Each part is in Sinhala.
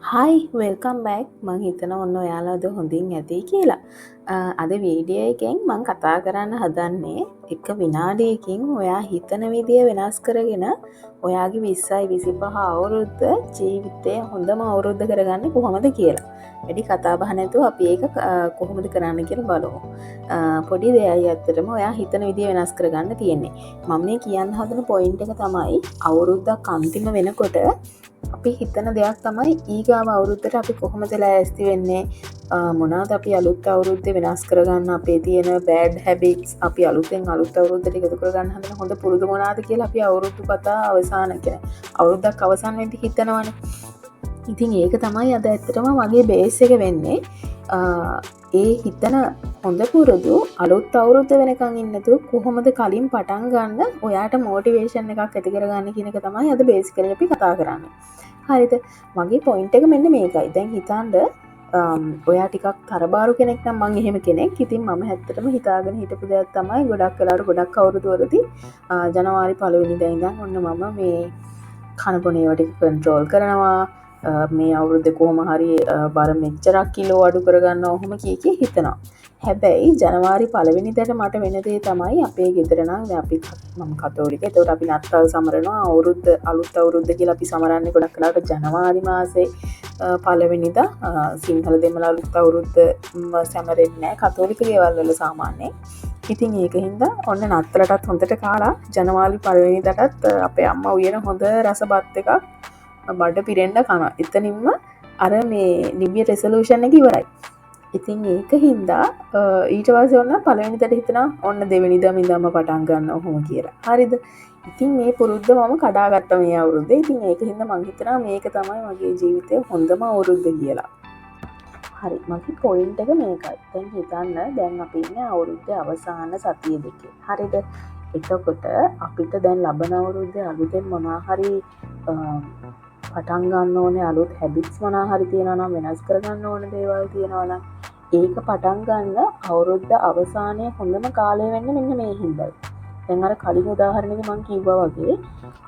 හයි වෙල්කම් බැක් මං හිතන ඔන්න ඔයාලාද හොඳින් ඇති කියලා. අද වීඩියෝ එකෙන් මං කතා කරන්න හදන්නේ එක විනාඩයකින් ඔයා හිතන විදිය වෙනස් කරගෙන ඔයාගේ 20-25 අවුරුද්ද ජීවිතය හොඳම අවුරුද්ද කරගන්න කොහොමද කියලා. වැඩි කතා බහ නැතුව අපි ඒක කොහොමද කරන්න කියලා බලමු. පොඩි දෙයයි ඇත්තටම ඔයා හිතන විදිය වෙනස් කරගන්න තියෙන්නේ. මම මේ කියන්න හදන පොයින්ට් එක තමයි අවුරුද්දක් අන්තිම වෙනකොට අපි හිතන දෙයක් තමයි ඊගාව අවුරුද්දට අපි කොහොමද ලෑස්ති වෙන්නේ, මොනවද අපි අලුත් අවුරුද්දේ වෙනස් කරගන්න අපේ තියෙන බෑඩ් හැබිට්ස් අපි අලුතෙන් අලුත් අවුරුද්දට එකතු කරගන්න හදන හොඳ පුරුදු මොනවද කියලා අපි අවුරුදු පතා අවසාන කියන්නේ අවුරුද්දක් අවසන් වෙද්දි හිතනවනේ. ඉතින් ඒක තමයි අද ඇත්තටම මගේ බේස් එක වෙන්නේ. ඒ හිතන හොඳ පුරුදු අලුත් අවුරුද්ද වෙනකන් ඉන්නතු කොහොමද කලින් පටන් ගන්න ඔයාට මෝටිවේෂන් එකක් ඇති කරගන්න කියන එක තමයි අද බේසිකලි අපි කතා කරන්නේ. හරිද? මගේ පොයින්ට් එක මෙන්න මේකයි. දැන් හිතන්න ඔයා ටිකක් තරබාරු කෙනෙක් නම් මං එහෙම කෙනෙක්. ඉතින් මම ඇත්තටම හිතාගෙන හිටපු දෙයක් තමයි ගොඩක් වෙලාවට ගොඩක් අවුරුදු වලදී ජනවාරි 1 වෙනිදා ඉඳන් ඔන්න මම මේ කන බොන ඒවා ටික කන්ට්‍රෝල් කරනවා. මේ අවුරුද්ද කොහොම හරි බර මෙච්චරක් කිලෝ අඩු කරගන්න ඔහොම කී හිතනවා. හැබැයි ජනවාරි 1 වෙනිදාට මට වෙන දේ තමයි අපේ ගෙදර නම් අපි මම කතෝලික. ඒතකොට අපි නත්තල් සමරනවා අවුරුද්ද අලුත් අවුරුද්ද කියලා අපි සමරන්නේ ගොඩක් වෙලාවට ජනවාරි මාසේ 1 වෙනිදා. සිංහල දෙමළ අලුත් අවුරුද්ද සමරෙන්නේ නැහැ කතෝලික දේවල් වල සාමාන්‍යයෙන්. ඉතින් ඒක හින්දා ඔන්න නත්තලටත් හොඳට කාලා ජනවාරි 1 වෙනිදාටත් අපේ අම්මා උයන හොඳ රස බත් එකක් බඩ පිරෙන්න කනවා. එතනින්ම අර මේ නිවිය රෙසලූෂන් එක ඉවරයි. ඉතින් ඒක හින්දා ඊට පස්සේ ඔන්න පළවෙනිදට හිතනවා ඔන්න දෙවෙනිදා ඉඳන්ම පටන් ගන්න ඔහොම කියලා. හරිද? ඉතින් මේ පුරුද්ද මම කඩාගත්තා මේ අවුරුද්දේ. ඉතින් ඒක හින්දා මං හිතනවා මේක තමයි මගේ ජීවිතේ හොඳම අවුරුද්ද කියලා. හරි, මගේ පොයින්ට් එක මේකයි. දැන් හිතන්න දැන් අපි ඉන්නේ අවුරුද්දේ අවසාන සතිය දෙකේ. හරිද? එතකොට අපිට දැන් ලබන අවුරුද්දේ අලුතෙන් මොනවා හරි පටන් ගන්න ඕනේ අලුත් හැබිට්ස් මොනවා හරි තියෙනවා නම් වෙනස් කරගන්න ඕන දේවල් තියෙනවා නම් ඒක පටන් ගන්න අවුරුද්ද අවසානයේ හොඳම කාලය වෙන්නේ මෙන්න මේ හින්දායි. දැන් අර කලින් උදාහරණෙක මම කිව්වා වගේ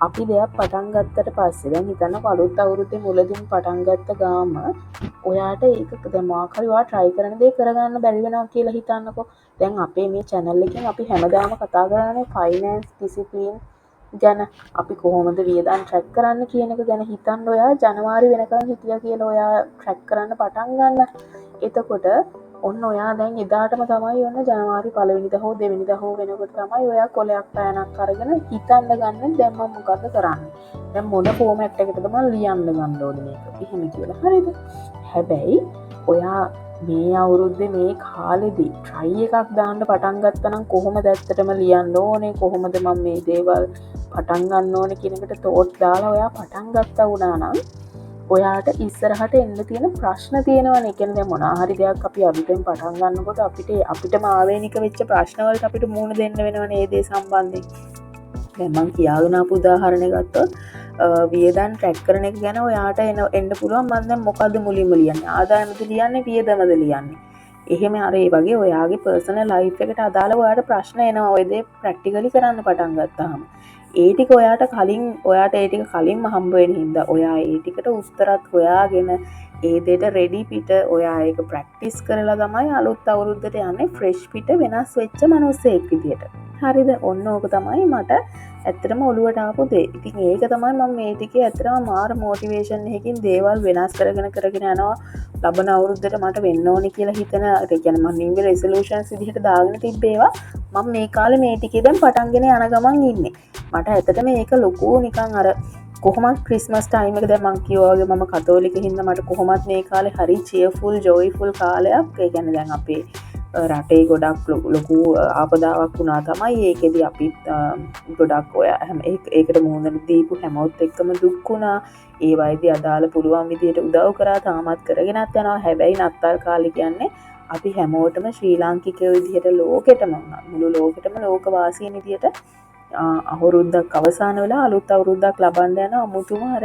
අපි දෙයක් පටන් ගත්තට පස්සේ දැන් හිතන්නකො අලුත් අවුරුද්දේ මුලදීම පටන් ගත්ත ගාම ඔයාට ඒක දැන් මොකක් හරි ඔයා try කරන දේ කරගන්න බැරි වෙනවා කියලා හිතන්නකො. දැන් අපේ මේ channel එකෙන් අපි හැමදාම කතා කරන්නේ finance discipline ගැන, අපි කොහොමද වියදම් ට්‍රැක් කරන්න කියන එක ගැන හිතන්න. ඔයා ජනවාරි වෙනකන් හිටියා කියලා ඔයා ට්‍රැක් කරන්න පටන් ගන්න. එතකොට ඔන්න ඔයා දැන් එදාටම තමයි ඔන්න ජනවාරි 1 වෙනිදා හෝ 2 වෙනිදා හෝ වෙනකොට තමයි ඔයා කොලයක් පෑනක් අරගෙන හිතන්න ගන්න දැන් මම මොකද්ද කරන්නේ, දැන් මොන ෆෝමැට් එකකටද මම ලියන්න ගන්න ඕනේ මේක එහෙම කියලා. හරිද? හැබැයි ඔයා මේ අවුරුද්දේ මේ කාලෙදී try එකක් දාන්න පටන් ගත්තා නම් කොහොමද ඇත්තටම ලියන්න ඕනේ, කොහොමද මම මේ දේවල් පටන් ගන්න ඕනේ කියන එකට තෝට් දාලා ඔයා පටන් ගත්තා වුණා නම් ඔයාට ඉස්සරහට එන්න තියෙන ප්‍රශ්න තියෙනවනේ. ඒ කියන්නේ දැන් මොනවා හරි දෙයක් අපි අලුතෙන් පටන් ගන්නකොට අපිටම ආවේනික වෙච්ච ප්‍රශ්න වලට අපිට මුහුණ දෙන්න වෙනවනේ ඒ දේ සම්බන්ධයෙන්. දැන් මම කියාගෙන ආපු උදාහරණයක් ගත්තොත් වියදම් ට්‍රැක් කරන එක ගැන ඔයාට එන්න පුළුවන් මම දැන් මොකද්ද මුලින්ම ලියන්නේ, ආදායමද ලියන්නේ වියදමද ලියන්නේ. එහෙම අර ඒ වගේ ඔයාගේ පර්සනල් ලයිෆ් එකට අදාළව ඔයාට ප්‍රශ්න එනවා ඔය දේ ප්‍රැක්ටිකලි කරන්න පටන් ගත්තාම. ඒ ටික ඔයාට ඒ ටික කලින්ම හම්බ වෙන හින්දා ඔයා ඒ ටිකට උත්තරත් හොයාගෙන ඒ දෙයට රෙඩි පිට ඔයා ඒක ප්‍රැක්ටිස් කරලා තමයි අලුත් අවුරුද්දට යන්නේ ෆ්‍රෙෂ් පිට වෙනස් වෙච්ච මිනිස්සෙක් විදියට. හරිද? ඔන්න ඕක තමයි මට ඇත්තටම ඔළුවට ආපු දේ. ඉතින් ඒක තමයි මම මේ ටිකේ ඇත්තටම මාර මොටිවේෂන් එකකින් දේවල් වෙනස් කරගෙන යනවා. ලබන අවුරුද්දට මට වෙන්න ඕනේ කියලා හිතන ඒ කියන්නේ මම නිව් රෙසලූෂන්ස් විදිහට දාගෙන තිබ්බේවා මම මේ කාලේ මේ ටිකේ දැන් පටන්ගෙන යන ගමන් ඉන්නේ. මට ඇත්තටම මේක ලොකු නිකන් අර කොහොමත් ක්‍රිස්මස් ටයිම් එක දැන් මම කිව්වා වගේ මම කතෝලික හින්දා මට කොහොමත් මේ කාලේ හරි cheerful joyful කාලයක්. ඒ කියන්නේ දැන් අපේ රටේ ගොඩක් ලොකු ආපදාවක් වුණා තමයි. ඒකෙදි අපි ගොඩක් ඔය ඒකට මුහුණ දීපු හැමෝත් එක්කම දුක් වුණා. ඒ වයිදී අදාළ පුළුවන් විදියට උදව් කරා තාමත් කරගෙනත් යනවා. හැබැයි නත්තල් කාලේ කියන්නේ අපි හැමෝටම ශ්‍රී ලාංකිකයෝ විදිහට ලෝකෙටම මුළු ලෝකෙටම ලෝකවාසීන් විදිහට අවුරුද්දක් අවසාන වෙලා අලුත් අවුරුද්දක් ලබන්න යන අමුතුම අර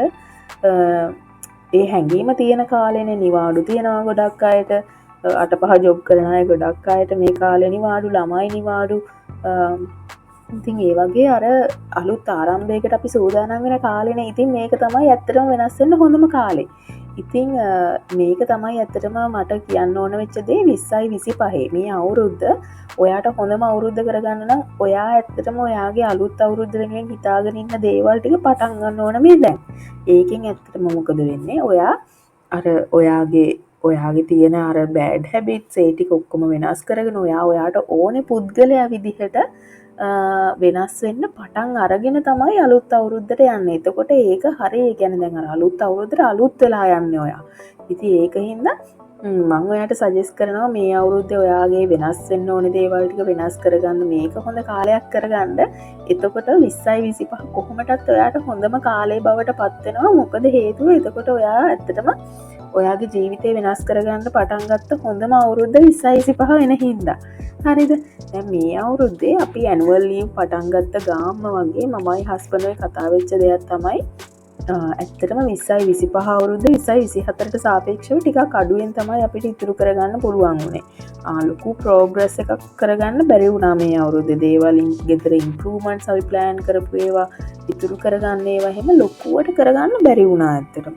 ඒ හැංගීම තියෙන කාලේනේ. නිවාඩු තියනවා ගොඩක් අයට, 8-5 ජොබ් කරන අය ගොඩක් අයට මේ කාලේ නිවාඩු, ළමයි නිවාඩු. ඉතින් ඒ වගේ අර අලුත් ආරම්භයකට අපි සූදානම් වෙන කාලේනේ. ඉතින් මේක තමයි ඇත්තටම වෙනස් වෙන්න හොඳම කාලේ. ඉතිං මේක තමයි ඇත්තටම මට කියන්න ඕන වෙච්ච දේ 2025 මේ අවුරුද්ද ඔයාට හොඳම අවුරුද්ද කරගන්න නම් ඔයා ඇත්තටම ඔයාගේ අලුත් අවුරුද්ද වෙනුවෙන් හිතාගෙන ඉන්න දේවල් ටික පටන් ගන්න ඕන මේ දැන්. ඒකෙන් ඇත්තටම මොකද වෙන්නේ? ඔයා අර ඔයාගේ තියෙන අර බෑඩ් හැබිට්ස් ඒ ටික ඔක්කොම වෙනස් කරගෙන ඔයාට ඕනේ පුද්ගලයා විදිහට වෙනස් වෙන්න පටන් අරගෙන තමයි අලුත් අවුරුද්දට යන්නේ. එතකොට ඒක හරි. ඒ කියන්නේ දැන් අර අලුත් අවුරුද්දට අලුත් වෙලා යන්නේ ඔයා. ඉතින් ඒකින්ද මම ඔයාට සජෙස්ට් කරනවා මේ අවුරුද්දේ ඔයාගේ වෙනස් වෙන්න ඕනේ දේවල් ටික වෙනස් කරගන්න. මේක හොඳ කාලයක් කරගන්න. එතකොට 2025 කොහොමදත් ඔයාට හොඳම කාලය බවට පත් වෙනවා. මොකද හේතුව එතකොට ඔයා ඇත්තටම ඔයාගේ ජීවිතේ වෙනස් කරගන්න පටන් ගත්ත හොඳම අවුරුද්ද 2025 වෙන හින්දා. හරිද? දැන් මේ අවුරුද්දේ අපි ඇනුවල් ලීව් පටන් ගත්ත ගාම්ම වගේ මමයි හස්බන්ඩ්යි කතා වෙච්ච දෙයක් තමයි ඇත්තටම 2025 අවුරුද්ද 2024ට සාපේක්ෂව ටිකක් අඩුවෙන් තමයි අපිට ඉතුරු කරගන්න පුළුවන් වුණේ. ලොකු ප්‍රෝග්‍රස් එකක් කරගන්න බැරි වුණා මේ අවුරුද්දේ. දේවල් ගෙදර ඉම්ප්‍රූව්මන්ට්ස් අපි ප්ලෑන් කරපු ඒවා ඉතුරු කරගන්න ඒවා එහෙම ලොකුවට කරගන්න බැරි වුණා ඇත්තටම.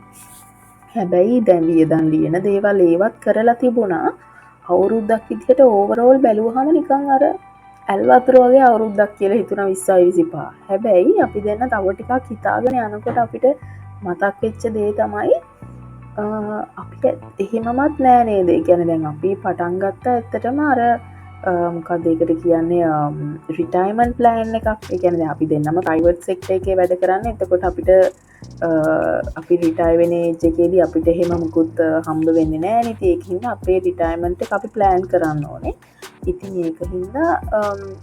හැබැයි දැන් වියදම් ලියන දේවල් ඒවත් කරලා තිබුණා. අවුරුද්දක් විදිහට ඕවරෝල් බැලුවහම නිකන් අර ඇල්වතුර වගේ අවුරුද්දක් කියලා හිතුණා 2025. හැබැයි අපි දෙන්න තව ටිකක් හිතාගෙන යනකොට අපිට මතක් වෙච්ච දේ තමයි අපිට එහෙමමත් නෑ නේද? ඒ කියන්නේ දැන් අපි පටන් ගත්ත ඇත්තටම අර මොකක්ද ඒකට කියන්නේ රිටයර්මන්ට් ප්ලෑන් එකක්. ඒ කියන්නේ දැන් අපි දෙන්නම ප්‍රයිවට් සෙක්ටර් එකේ වැඩ කරන්නේ. එතකොට අපිට අපි රිටයර් වෙන ඒජ් එකේදී අපිට එහෙම මුකුත් හම්බ වෙන්නේ නැහැ නේ. ඒකින්ද අපේ රිටයර්මන්ට් එක අපි ප්ලෑන් කරන්න ඕනේ. ඉතින් ඒකින්ද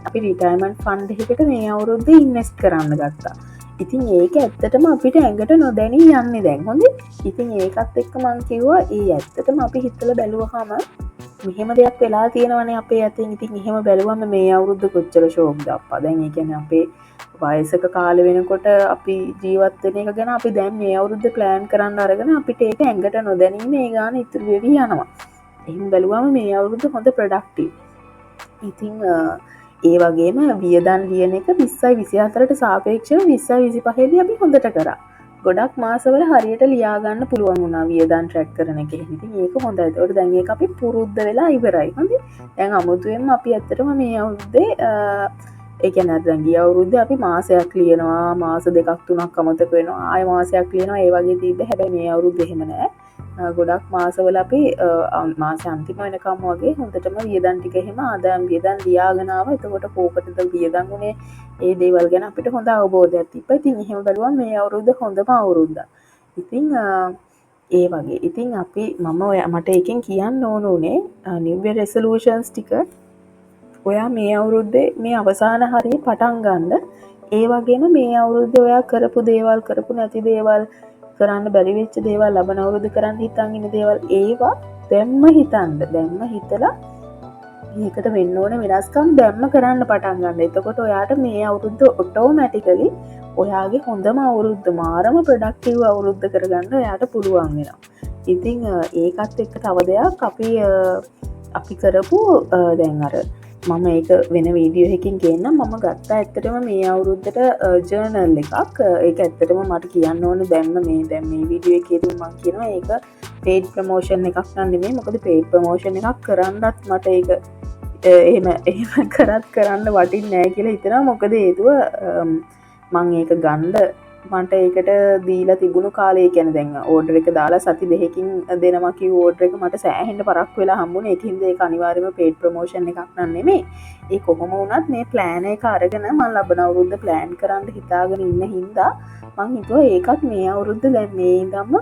අපි රිටයර්මන්ට් ෆන්ඩ් එකකට මේ අවුරුද්දේ ඉන්වෙස්ට් කරන්න ගත්තා. ඉතින් ඒක ඇත්තටම අපිට ඇඟට නොදැනී යන්නේ දැන්. හොඳේ. ඉතින් ඒකත් එක්ක මම කිව්වා ඇත්තටම අපි හිතලා බැලුවහම මෙහෙම දෙයක් වෙලා තියෙනවනේ අපේ අතින්. ඉතින් එහෙම බැලුවම මේ අවුරුද්ද කොච්චර ෂෝක්ද අප්පා. දැන් ඒ කියන්නේ අපේ වයසක කාලෙ වෙනකොට අපි ජීවත් වෙන එක ගැන අපි දැන් මේ අවුරුද්ද ප්ලෑන් කරන්න අරගෙන අපිට ඒක ඇඟට නොදැනී මේ ගාන ඉතුරු වෙවි යනවා. එහෙම බැලුවම මේ අවුරුද්ද හොඳ ප්‍රොඩක්ටිව්. ඉතින් ඒ වගේම වියදම් ලියන එක 2024ට සාපේක්ෂව 2025 දී අපි හොඳට කරා. ගොඩක් මාසවල හරියට ලියා ගන්න පුළුවන් වුණා වියදම් ට්‍රැක් කරන එක. ඉතින් ඒක හොඳයි. ඒකට දැන් ඒක අපි පුරුද්ද වෙලා ඉවරයි. හොඳයි. දැන් අමුතුවෙන්ම අපි ඇත්තටම මේ අවුරුද්දේ ඒ කියන්නේ දැන් ගිය අවුරුද්දේ අපි මාසයක් ලියනවා, මාස දෙකක් තුනක් අමතක වෙනවා, ආයෙ මාසයක් ලියනවා. ඒ වගේ තිබ්බ. හැබැයි මේ අවුරුද්දේ එහෙම නෑ. ගොඩක් මාසවල අපි මාස අන්තිම වෙනකම් වගේ හොඳටම වියදම් ටික එහෙම ආදායම් වියදම් ලියාගෙන ආවා. එතකොට කෝකටද වියදම් උනේ ඒ දේවල් ගැන අපිට හොඳ අවබෝධයක් තිබ්බා. ඉතින් එහෙම බලුවම මේ අවුරුද්ද හොඳම අවුරුද්දක්. ඉතින් ඒ වගේ. ඉතින් මට එකෙන් කියන්න ඕන උනේ new year resolutions ටික ඔයා මේ අවුරුද්දේ මේ අවසාන හරිය පටන් ගන්න. ඒ වගේම මේ අවුරුද්දේ ඔයා කරපු දේවල් කරපු නැති දේවල් කරන්න බැරි වෙච්ච දේවල් ලබන අවුරුද්ද කරන්න හිතන් ඉන්න දේවල් ඒවා දැම්ම හිතන්න. දැම්ම හිතලා මේකට වෙන්න ඕනේ වෙනස්කම් දැම්ම කරන්න පටන් ගන්න. එතකොට ඔයාට මේ අවුරුද්ද ඔටෝමැටිකලි ඔයාගේ හොඳම අවුරුද්ද මාරම ප්‍රොඩක්ටිව් අවුරුද්ද කරගන්න ඔයාට පුළුවන් වෙනවා. ඉතින් ඒකත් එක්ක තව දෙයක් අපි කරපු දැන් අර මම ඒක වෙන වීඩියෝ එකකින් කියන්නම්. මම ගත්තා ඇත්තටම මේ අවුරුද්දට ජර්නල් එකක්. ඒක ඇත්තටම මට කියන්න ඕන දැන් මේ වීඩියෝ එකේදී මම කියනවා ඒක paid promotion එකක් නෙමෙයි. මොකද paid promotion එකක් කරන්නත් මට ඒක එහෙම කරන්න වටින්නේ නැහැ කියලා හිතනවා. මොකද හේතුව මම ඒක ගන්න මට ඒකට දීලා තිබුණු කාලේ කියන්නේ දැන් ඕඩර් එක දාලා සති දෙකකින් දෙනවා කිව්ව ඕඩර් එක මට සෑහෙන්න පරක් වෙලා හම්බුනේ. ඒකින්ද ඒක අනිවාර්යයෙන්ම paid promotion එකක් නෙමෙයි. ඒ කොහොම වුණත් මේ ප්ලෑන් එක අරගෙන මම ලබන අවුරුද්ද ප්ලෑන් කරන්න හිතාගෙන ඉන්න හින්දා මම හිතුවා ඒකත් මේ අවුරුද්ද දැන් මේ ඉඳන්ම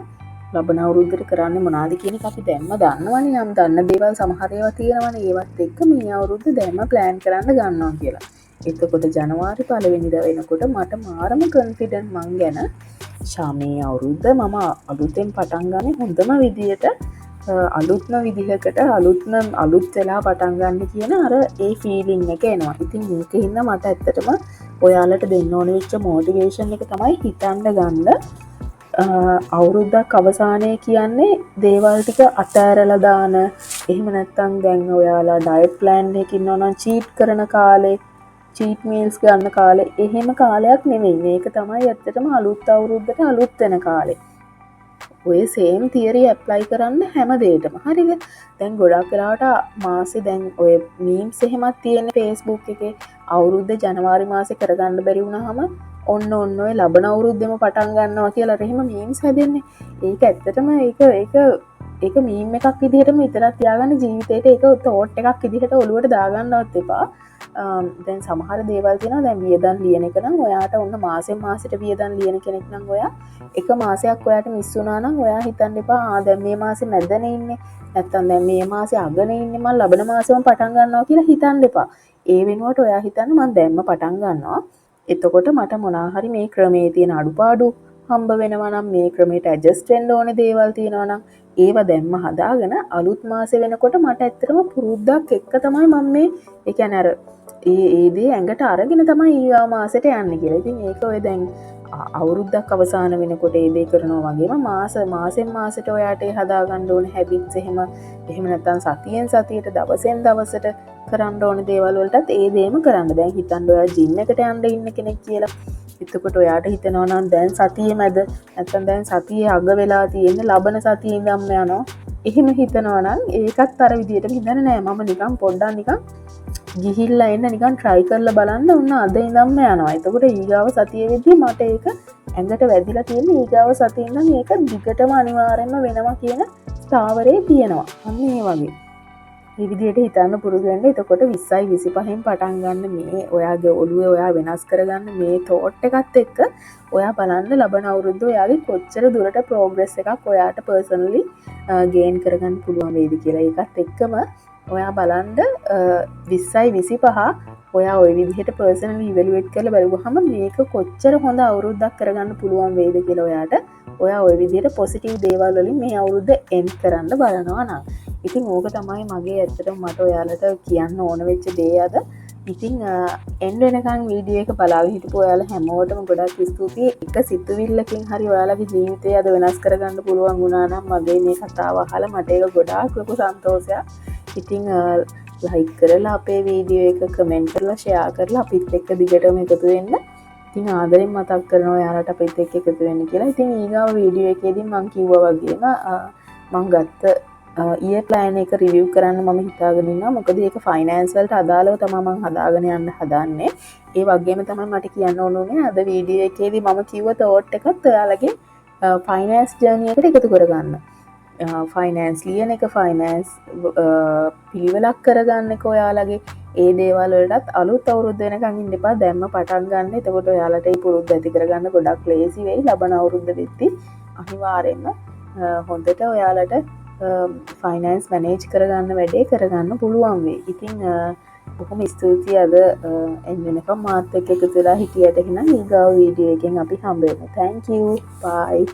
ලබන අවුරුද්දට කරන්න මොනවද කියන එක අපි දැන්ම දන්නවනේ. නම් දන්න දේවල් සමහර ඒවා තියෙනවනේ. ඒවත් එක්ක මේ අවුරුද්ද දැන්ම ප්ලෑන් කරන්න ගන්නවා කියලා. එතකොට ජනවාරි 1 වෙනිදා වෙනකොට මට මාරම කොන්ෆිඩන්ට් මං ගැන ශාමේ අවුරුද්ද මම අලුතෙන් පටන් ගන්න හොඳම විදියට අලුත්ම විදිහකට අලුත් වෙලා පටන් ගන්න කියන අර ඒ ෆීලිං එක එනවා. ඉතින් මේකෙන්ද මට ඇත්තටම ඔයාලට දෙන්න ඕන වෙච්ච මොටිවේෂන් එක තමයි හිතන්න ගන්න අවුරුද්දක් අවසානයේ කියන්නේ දේවල් ටික අතෑරලා දාන. එහෙම නැත්නම් දැන් ඔයාලා ඩයට් ප්ලෑන් එකකින් ඉන්නවා නම් චීට් කරන කාලේ චීට් මීල්ස් ගන්න කාලේ එහෙම කාලයක් නෙමෙයි. මේක තමයි ඇත්තටම අලුත් අවුරුද්දට අලුත් වෙන කාලේ. ඔය සේම් තියරිය ඇප්ලයි කරන්න හැම දේටම හරිද දැන් ගොඩක් වෙලාට මාසෙ දැන් ඔය මීම්ස් එහෙමත් තියෙන ෆේස්බුක් එකේ අවුරුද්ද ජනවාරි මාසේ කරගන්න බැරි වුණාම ඔන්න ඔන්න ඔය ලබන අවුරුද්දෙම පටන් ගන්නවා කියලා එහෙම මීම්ස් හැදෙන්නේ ඒක ඇත්තටම ඒක මීම් එකක් විදිහටම විතරක් තියාගන්න ජීවිතේට ඒක තෝට් එකක් විදිහට ඔලුවට දාගන්නවත් එපා දැන් සමහර දේවල් තියෙනවා දැන් වියදම් ලියන එක නම් ඔයාට ඔන්න මාසෙන් මාසෙට වියදම් ලියන කෙනෙක් නම් ඔයා එක මාසයක් ඔයාට මිස් වුණා නම් ඔයා හිතන්න එපා දැන් මේ මාසේ මැදනේ ඉන්නේ නැත්තම් දැන් මේ මාසේ අගනේ ඉන්නේ මම ලබන මාසෙම පටන් ගන්නවා කියලා හිතන්න එපා ඒ වෙනුවට ඔයා හිතන්න මම දැන්ම පටන් ගන්නවා එතකොට මට මොනවා හරි මේ ක්‍රමයේ තියෙන අඩුපාඩු හම්බ වෙනවා නම් මේ ක්‍රමයට ඇඩ්ජස්ට් වෙන්න ඕනේ දේවල් තියෙනවා නම් ඒව දැම්ම හදාගෙන අලුත් මාසේ වෙනකොට මට ඇත්තටම පුරුද්දක් එක්ක තමයි මම මේ ඒ කියන්නේ අර ඒ දේ ඇඟට අරගෙන තමයි ඊගා මාසෙට යන්නේ කියලා. ඉතින් ඒක ඔය දැන් අවුරුද්දක් අවසාන වෙනකොට ඒ දේ කරනවා වගේම මාසෙන් මාසෙට ඔයාට හදා ගන්න ඕන හැබිට්ස් එහෙම නැත්නම් සතියෙන් සතියට දවසෙන් දවසට කරන්න ඕන දේවල් වලටත් ඒ දේම කරන්න. දැන් හිතන්න ඔයා ජිම් එකට යන්න ඉන්න කෙනෙක් කියලා. එතකොට ඔයාට හිතනවා නම් දැන් සතියේ මැද නැත්නම් දැන් සතියේ අග වෙලා තියෙන ලබන සතියේ ඉඳන්ම යනවා. එහෙම හිතනවා නම් ඒකත් අර විදියට හිතන්නේ නෑ මම නිකන් පොඩ්ඩක් නිකන් ගිහිල්ලා එන්න නිකන් try කරලා බලන්න උන්න අද ඉඳන්ම යනවා. එතකොට ඊගාව සතියේ වෙද්දී මට ඒක ඇඟට වැදිලා තියෙන ඊගාව සතියේ ඉඳන් මේක දිගටම අනිවාර්යයෙන්ම වෙනවා කියන ස්ථාවරේ තියෙනවා. අන්න ඒ වගේ. මේ විදිහට හිතන්න පුරුදු වෙන්න. එතකොට 20යි 25න් පටන් ගන්න මේ ඔයාගේ ඔළුවේ ඔයා වෙනස් කරගන්න මේ thought එකත් එක්ක ඔයා බලන්න ලබන අවුරුද්ද ඔයාගේ කොච්චර දුරට progress එකක් ඔයාට personally gain කරගන්න පුළුවන් වේද කියලා. ඒකත් එක්කම ඔයා බලන්න 20යි 25 ඔයා ওই විදිහට personally evaluate කරලා බලුවහම මේක කොච්චර හොඳ අවුරුද්දක් කරගන්න පුළුවන් වේද කියලා ඔයාට ඔයා ওই විදිහට positive දේවල් වලින් මේ අවුරුද්ද end කරන්න බලනවා නම් ඉතින් ඕක තමයි මගේ ඇත්තටම මට ඔයාලට කියන්න ඕන වෙච්ච දේ අද. ඉතින් end වෙනකන් වීඩියෝ එක බලාගෙන හිටපු ඔයාලා හැමෝටම ගොඩක් ස්තුතියි. එක සිතුවිල්ලකින් හරි ඔයාලගේ ජීවිතය අද වෙනස් කරගන්න පුළුවන් වුණා නම් මගේ මේ කතාව අහලා මට ඒක ගොඩාක් ලොකු සන්තෝෂයක්. ඉතින් ලයික් කරලා අපේ වීඩියෝ එක කමෙන්ට් කරලා ෂෙයා කරලා අපිත් එක්ක දිගටම එකතු වෙන්න. ඉතින් ආදරෙන් මතක් කරනවා ඔයාලට අපිත් එක්ක එකතු වෙන්න කියලා. ඉතින් ඊගාව වීඩියෝ එකේදී මම කිව්වා වගේම මම ගත්ත ඊයේ ප්ලෑන් එක රිවිව් කරන්න මම හිතාගෙන ඉන්නවා. මොකද ඒක ෆයිනෑන්ස් වලට අදාළව තමයි මම හදාගෙන යන්න හදන්නේ. ඒ වගේම තමයි මට කියන්න ඕනේ අද වීඩියෝ එකේදී මම කිව්ව තෝට් එකත් ඔයාලගේ ෆයිනෑන්ස් ජර්නි එකට එකතු කරගන්න. ෆයිනෑන්ස් ලියන එක ෆයිනෑන්ස් පිළිවෙලක් කරගන්න එක ඔයාලගේ ඒ දේවල් වලටත් අලුත් අවුරුද්ද වෙනකන් ඉන්න එපා. දැම්ම පටන් ගන්න. එතකොට ඔයාලට මේ පුරුද්ද ඇති කරගන්න ගොඩක් ලේසි වෙයි. ලබන අවුරුද්ද වෙද්දී අනිවාර්යෙන්ම හොඳට ඔයාලට ෆයිනෑන්ස් මැනේජ් කරගන්න වැඩේ කරගන්න පුළුවන් වෙයි. ඉතින් බොහොම ස්තුතියි අද එන්නකම් මාත් එක්ක එකතු වෙලා හිටියට. එහෙනම් ඊගාව වීඩියෝ එකෙන් අපි හම්බ වෙමු. Thank you. Bye.